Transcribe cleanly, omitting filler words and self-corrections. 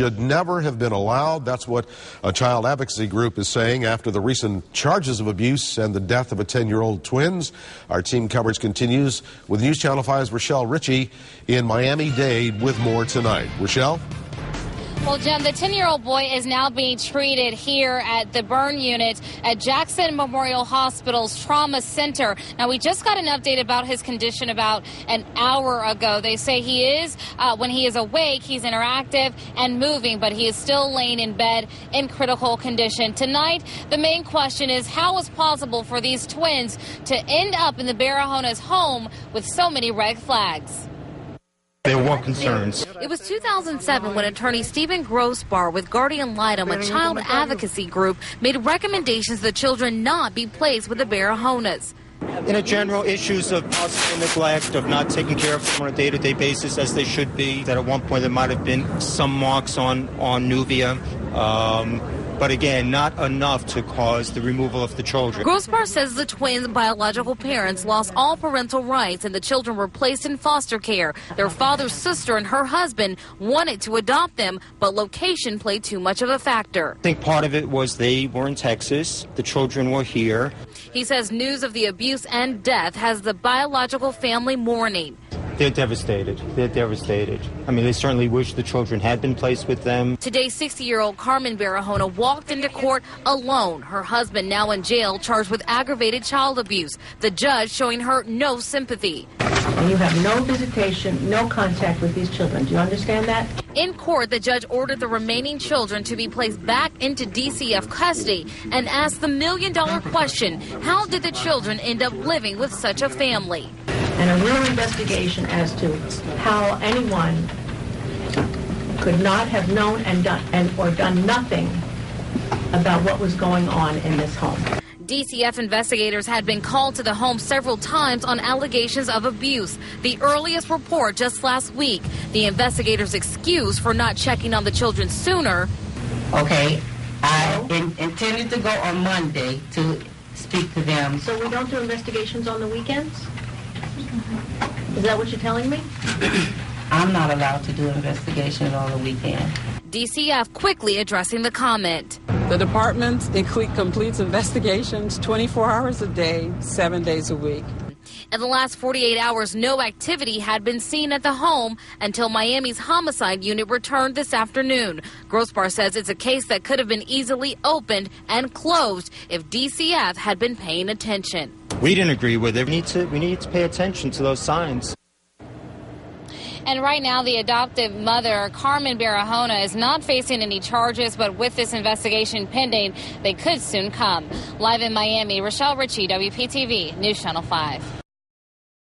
should never have been allowed. That's what a child advocacy group is saying after the recent charges of abuse and the death of a 10-year-old twins. Our team coverage continues with News Channel 5's Rochelle Ritchie in Miami-Dade with more tonight. Rochelle? Well, Jim, the 10-year-old boy is now being treated here at the burn unit at Jackson Memorial Hospital's Trauma Center. Now, we just got an update about his condition about an hour ago. They say he is, when he is awake, he's interactive and moving, but he is still laying in bed in critical condition. Tonight, the main question is how is possible for these twins to end up in the Barahonas home with so many red flags? There were concerns. It was 2007 when attorney Stephen Grossbar with Guardian Litem, a child advocacy group, made recommendations the children not be placed with the Barahonas. In a general, issues of possible neglect, of not taking care of them on a day-to-day basis as they should be, that at one point there might have been some marks on Nuvia. But again, not enough to cause the removal of the children. Grossbar says the twins' biological parents lost all parental rights and the children were placed in foster care. Their father's sister and her husband wanted to adopt them, but location played too much of a factor. I think part of it was they were in Texas, the children were here. He says news of the abuse and death has the biological family mourning. They're devastated. They're devastated. I mean, they certainly wish the children had been placed with them. Today, 60-year-old Carmen Barahona walked into court alone. Her husband now in jail, charged with aggravated child abuse. The judge showing her no sympathy. And you have no visitation, no contact with these children. Do you understand that? In court, the judge ordered the remaining children to be placed back into DCF custody and asked the million-dollar question, how did the children end up living with such a family? And a real investigation as to how anyone could not have known and done nothing about what was going on in this home. DCF investigators had been called to the home several times on allegations of abuse. The earliest report just last week. The investigators' excuse for not checking on the children sooner. Okay, I intended to go on Monday to speak to them. So we don't do investigations on the weekends? Is that what you're telling me? I'm not allowed to do investigations on the weekend. DCF quickly addressing the comment. The department completes investigations 24 hours a day, 7 days a week. In the last 48 hours, no activity had been seen at the home until Miami's homicide unit returned this afternoon. Grossbar says it's a case that could have been easily opened and closed if DCF had been paying attention. We didn't agree with it. We need to pay attention to those signs. And right now, the adoptive mother, Carmen Barahona, is not facing any charges, but with this investigation pending, they could soon come. Live in Miami, Rochelle Ritchie, WPTV, News Channel 5.